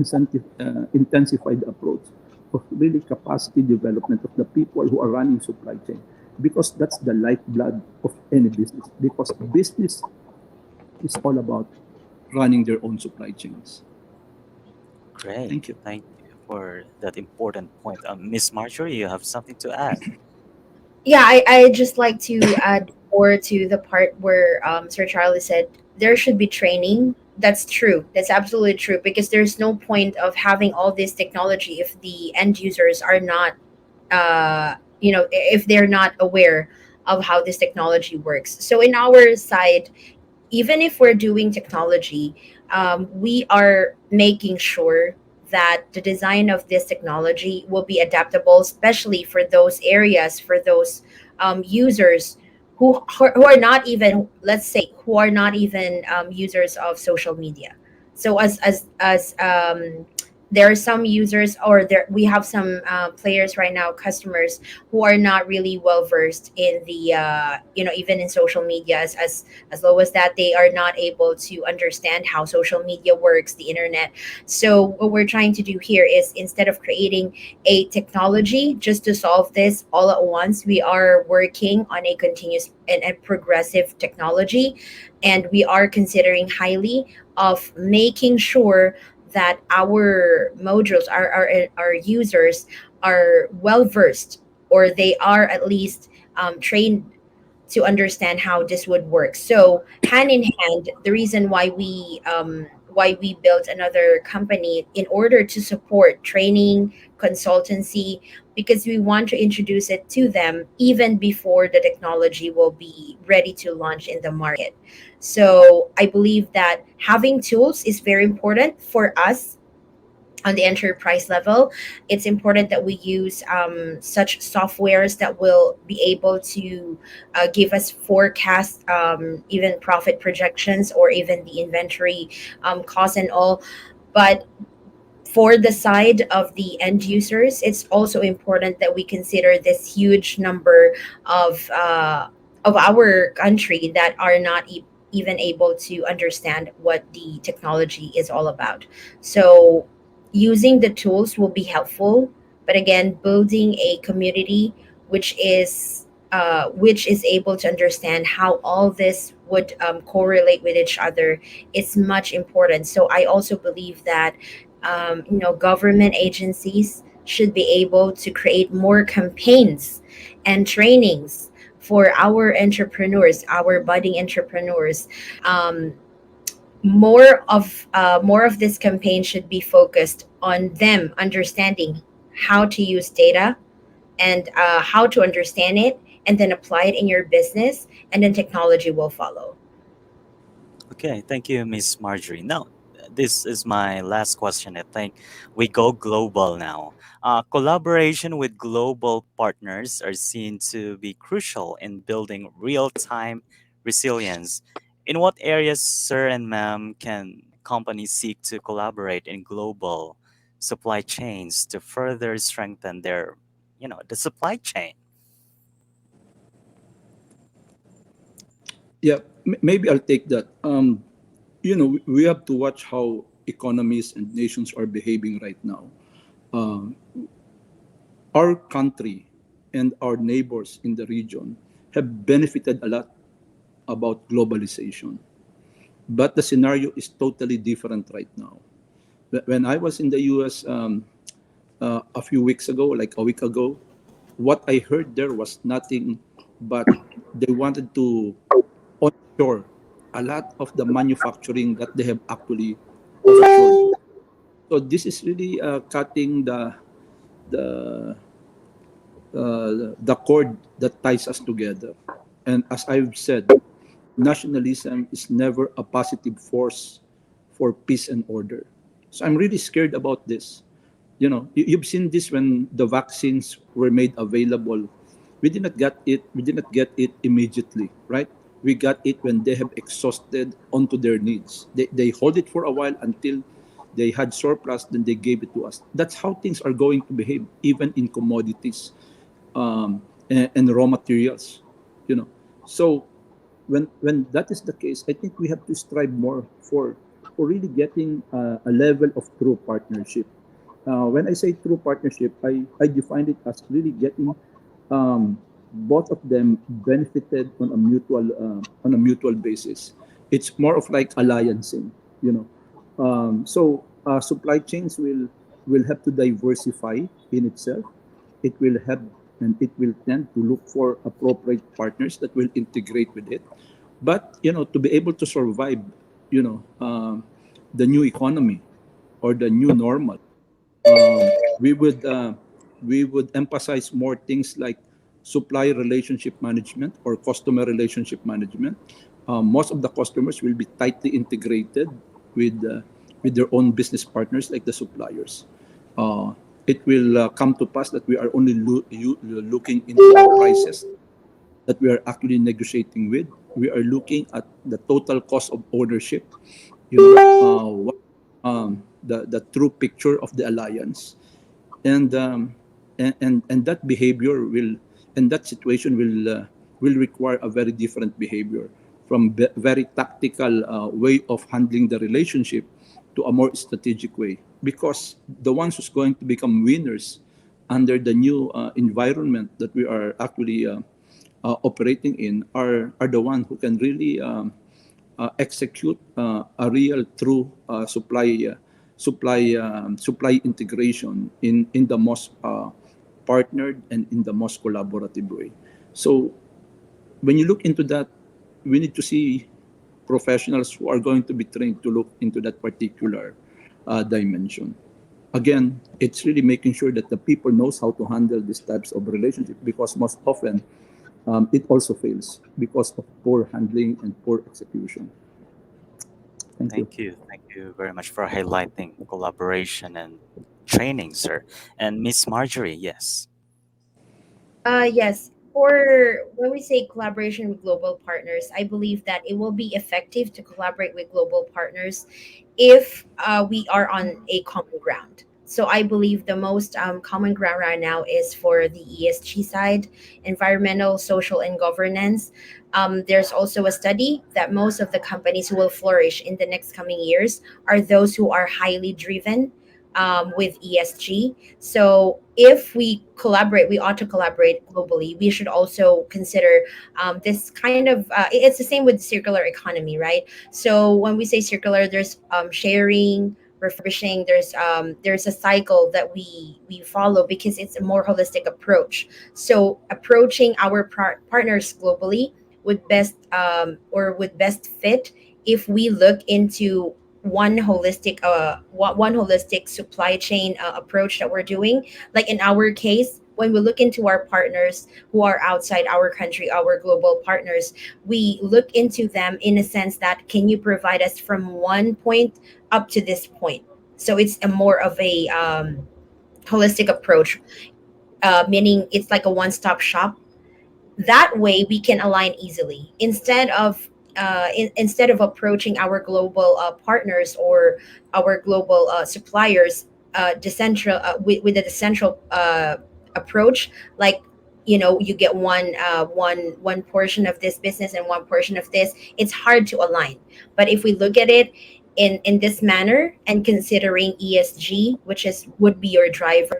C: intensify the approach of really capacity development of the people who are running supply chain because that's the lifeblood of any business. Because business is all about running their own supply chains.
A: Great.
C: Thank you.
A: Thank you for that important point. Miss Marjorie, you have something to add.
B: Yeah, I just like to add more to the part where Sir Charlie said there should be training. That's true. That's absolutely true because there's no point of having all this technology if the end users are not, if they're not aware of how this technology works. So in our side, even if we're doing technology, we are making sure that the design of this technology will be adaptable, especially for those areas, for those users who are not even, let's say, who are not even users of social media. So as there are some users, or there we have some players right now, customers who are not really well versed in the even in social media, as low as that, they are not able to understand how social media works, the internet. So what we're trying to do here is, instead of creating a technology just to solve this all at once, we are working on a continuous and progressive technology, and we are considering highly of making sure that our modules, our users are well versed, or they are at least trained to understand how this would work. So hand in hand, the reason why we built another company in order to support training, consultancy, because we want to introduce it to them even before the technology will be ready to launch in the market. So I believe that having tools is very important for us on the enterprise level. It's important that we use such softwares that will be able to give us forecast, even profit projections, or even the inventory cost and all. But for the side of the end users, it's also important that we consider this huge number of our country that are not even able to understand what the technology is all about. So using the tools will be helpful, but again, building a community which is able to understand how all this would correlate with each other is much important. So I also believe that government agencies should be able to create more campaigns and trainings for our entrepreneurs, our budding entrepreneurs. Um, more of this campaign should be focused on them understanding how to use data, and how to understand it, and then apply it in your business, and then technology will follow.
A: Okay, thank you, Miss Marjorie. Now, this is my last question. I think we go global now. Collaboration with global partners are seen to be crucial in building real time resilience. In what areas, sir and ma'am, can companies seek to collaborate in global supply chains to further strengthen their, the supply chain?
C: Yeah, maybe I'll take that. We have to watch how economies and nations are behaving right now. Um, our country and our neighbors in the region have benefited a lot about globalization, but the scenario is totally different right now. When I was in the US a few weeks ago, like a week ago, what I heard there was nothing but they wanted to onshore a lot of the manufacturing that they have actually offshored. So this is really cutting the the cord that ties us together. And as I've said, nationalism is never a positive force for peace and order. So I'm really scared about this. You've seen this when the vaccines were made available. We did not get it. We did not get it immediately, right? We got it when they have exhausted onto their needs. They hold it for a while until they had surplus, then they gave it to us. That's how things are going to behave, even in commodities and raw materials. You know, so when that is the case, I think we have to strive more for really getting a level of true partnership. When I say true partnership, I define it as really getting both of them benefited on a mutual basis. It's more of like alliancing, you know. So supply chains will have to diversify in itself. It will have and it will tend to look for appropriate partners that will integrate with it. But to be able to survive, you know, the new economy or the new normal, um, we would uh, we would emphasize more things like supply relationship management or customer relationship management. Most of the customers will be tightly integrated with their own business partners like the suppliers. Uh, it will come to pass that we are only looking into the prices that we are actually negotiating with. We are looking at the total cost of ownership. What the true picture of the alliance, and and that behavior will, and that situation will require a very different behavior, from very tactical way of handling the relationship to a more strategic way, because the ones who's going to become winners under the new environment that we are actually operating in are the ones who can really execute a real true supply integration in the most partnered and in the most collaborative way. So when you look into that, we need to see professionals who are going to be trained to look into that particular dimension. Again, it's really making sure that the people knows how to handle these types of relationship, because most often it also fails because of poor handling and poor execution. Thank you.
A: Thank you very much for highlighting collaboration and training, sir. And Miss Marjorie, yes.
B: Yes. For when we say collaboration with global partners, I believe that it will be effective to collaborate with global partners if we are on a common ground. So I believe the most common ground right now is for the ESG side, environmental, social, and governance. There's also a study that most of the companies who will flourish in the next coming years are those who are highly driven with ESG. So if we collaborate, we ought to collaborate globally. We should also consider this kind of. It's the same with circular economy, right? So when we say circular, there's sharing, refurbishing. There's a cycle that we follow because it's a more holistic approach. So approaching our partners globally would best or would best fit if we look into one holistic supply chain approach that we're doing. Like in our case, when we look into our partners who are outside our country, our global partners, we look into them in a sense that can you provide us from one point up to this point. So it's a more of a holistic approach, meaning it's like a one-stop shop. That way we can align easily instead of instead of approaching our global partners or our global suppliers decentral with a decentral approach, like you get one portion of this business and one portion of this. It's hard to align. But if we look at it in this manner and considering ESG, which is would be your driver,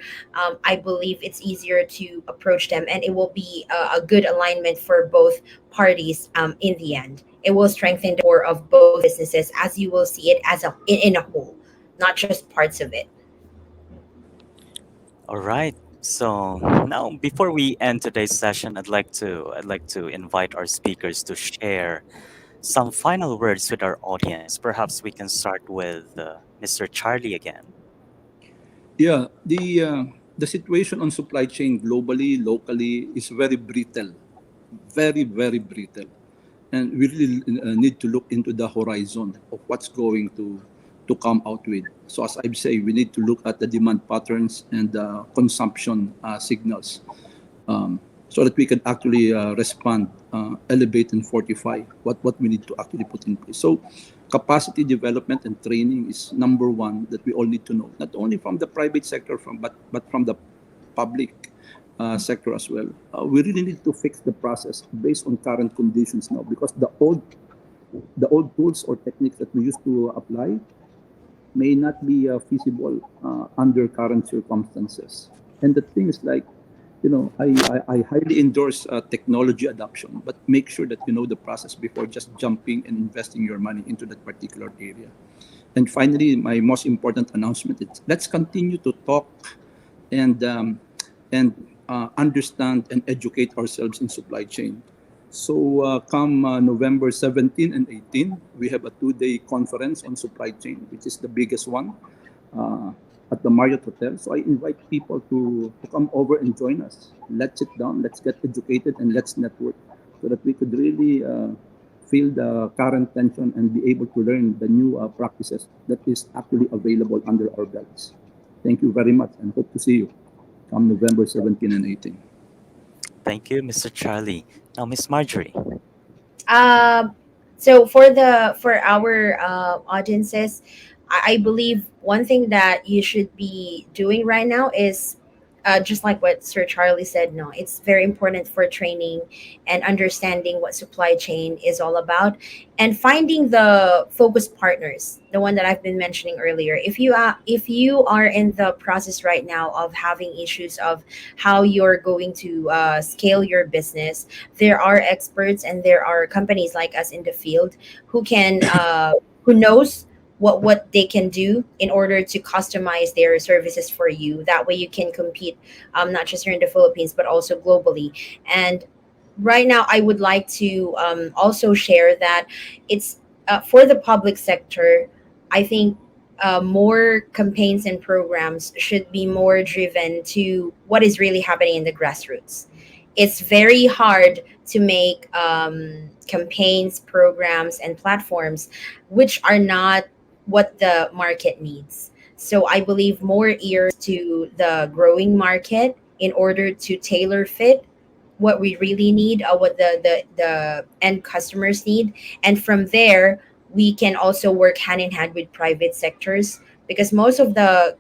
B: I believe it's easier to approach them, and it will be a good alignment for both parties. In the end, it will strengthen the core of both businesses, as you will see it as in a whole, not just parts of it.
A: All right. So now, before we end today's session, I'd like to invite our speakers to share some final words with our audience. Perhaps we can start with Mr. Charlie again.
C: Yeah, the situation on supply chain globally, locally is very brittle, very brittle, and we really need to look into the horizon of what's going to come out with. So as I say, we need to look at the demand patterns and the consumption signals, so that we can actually respond, elevate, and fortify what we need to actually put in place. So, capacity development and training is number one that we all need to know, not only from the private sector, but from the public sector as well. We really need to fix the process based on current conditions now, because the old tools or techniques that we used to apply may not be feasible under current circumstances. And the thing is like, I highly endorse technology adoption, but make sure that you know the process before just jumping and investing your money into that particular area. And finally, my most important announcement is let's continue to talk and understand and educate ourselves in supply chain. So come November 17 and 18, we have a 2-day conference on supply chain, which is the biggest one uh, at the Marriott Hotel. So I invite people to come over and join us. Let's sit down, let's get educated, and let's network so that we could really feel the current tension and be able to learn the new practices that is actually available under our belts. Thank you very much, and hope to see you come November 17 and 18.
A: Thank you, Mr. Charlie. Now, Miss Marjorie.
B: Um, so for our audiences, I believe one thing that you should be doing right now is just like what Sir Charlie said. No, it's very important for training and understanding what supply chain is all about, and finding the focus partners. The one that I've been mentioning earlier. If you are in the process right now of having issues of how you're going to scale your business, there are experts and there are companies like us in the field who can who knows what they can do in order to customize their services for you. That way you can compete, not just here in the Philippines but also globally. And right now I would like to also share that it's for the public sector. I think more campaigns and programs should be more driven to what is really happening in the grassroots. It's very hard to make campaigns, programs, and platforms which are not what the market needs. So I believe more ears to the growing market in order to tailor fit what we really need, what the end customers need. And from there, we can also work hand in hand with private sectors, because most of the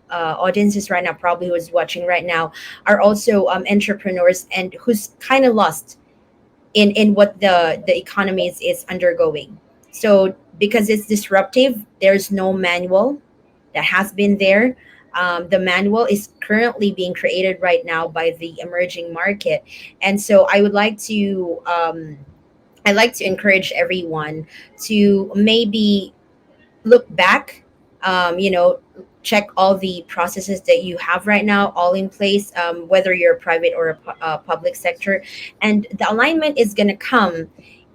B: audiences right now, probably who's watching right now, are also entrepreneurs and who's kind of lost in what the economy is undergoing. So because it's disruptive, there's no manual that has been there. The manual is currently being created right now by the emerging market. And so I'd like to encourage everyone to maybe look back, check all the processes that you have right now all in place, whether you're private or public sector. And the alignment is going to come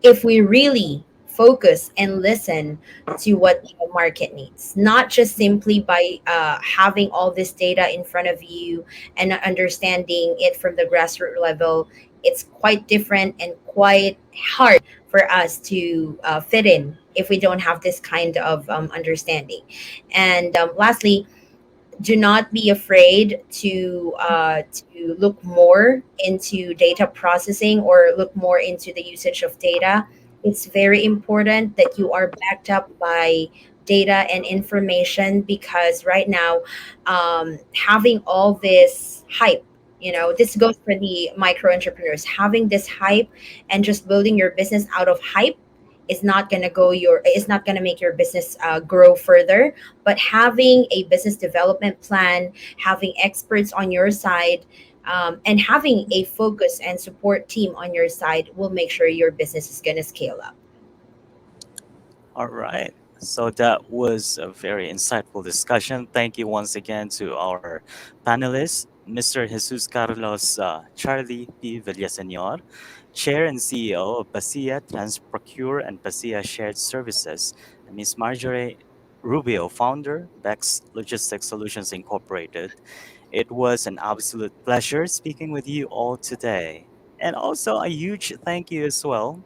B: if we really focus and listen to what the market needs, not just simply by having all this data in front of you and understanding it from the grassroots level. It's quite different and quite hard for us to fit in if we don't have this kind of understanding. And lastly, do not be afraid to look more into data processing or look more into the usage of data. It's very important that you are backed up by data and information, because right now, having all this hype, this goes for the micro entrepreneurs. Having this hype and just building your business out of hype is not going to make your business grow further. But having a business development plan, having experts on your side, and having a focus and support team on your side will make sure your business is going to scale up.
A: All right. So that was a very insightful discussion. Thank you once again to our panelists, Mr. Jesus Carlos Charlie P. Villaseñor, Chair and CEO of Pasia Transprocure and Pasia Shared Services, and Ms. Marjorie Rubio, founder, Bex Logistics Solutions Incorporated. It was an absolute pleasure speaking with you all today. And also a huge thank you as well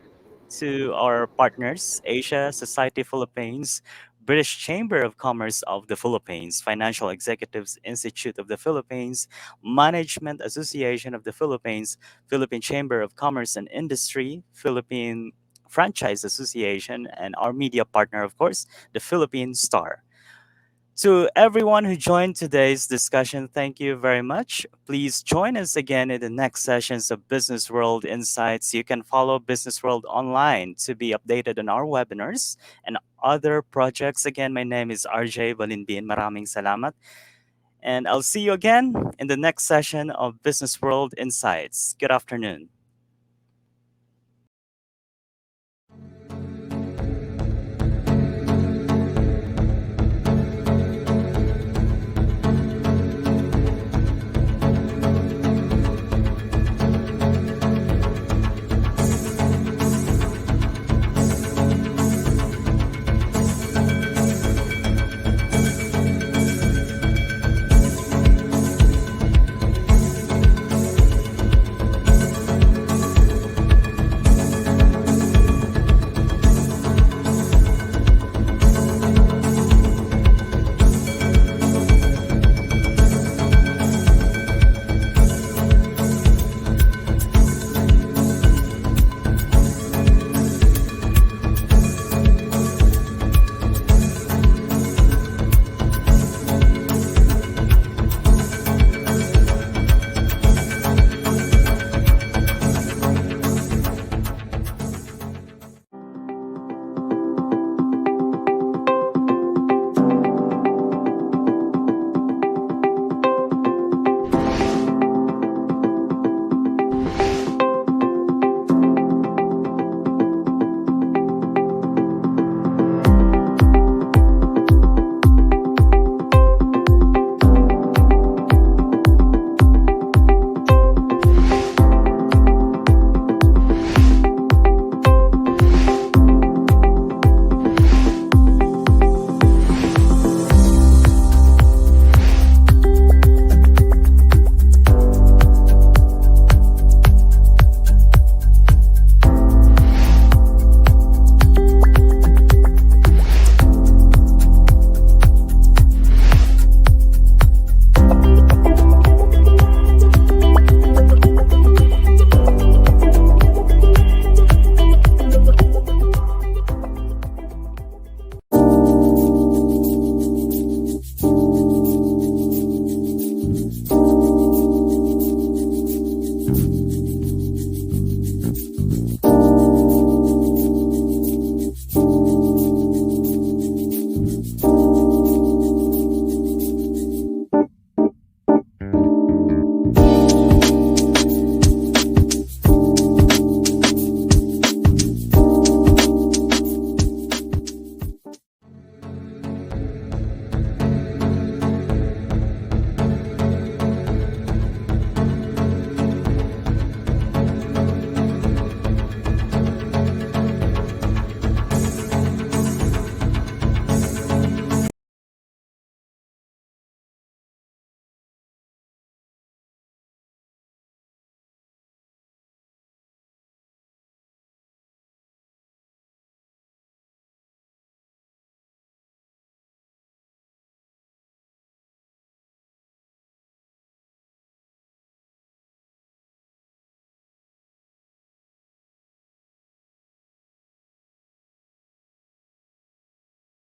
A: to our partners, Asia Society Philippines, British Chamber of Commerce of the Philippines, Financial Executives Institute of the Philippines, Management Association of the Philippines, Philippine Chamber of Commerce and Industry, Philippine Franchise Association, and our media partner, of course, the Philippine Star. To everyone who joined today's discussion, thank you very much. Please join us again in the next sessions of Business World Insights. You can follow Business World online to be updated on our webinars and other projects. Again, my name is RJ Balinbin. Maraming salamat. And I'll see you again in the next session of Business World Insights. Good afternoon.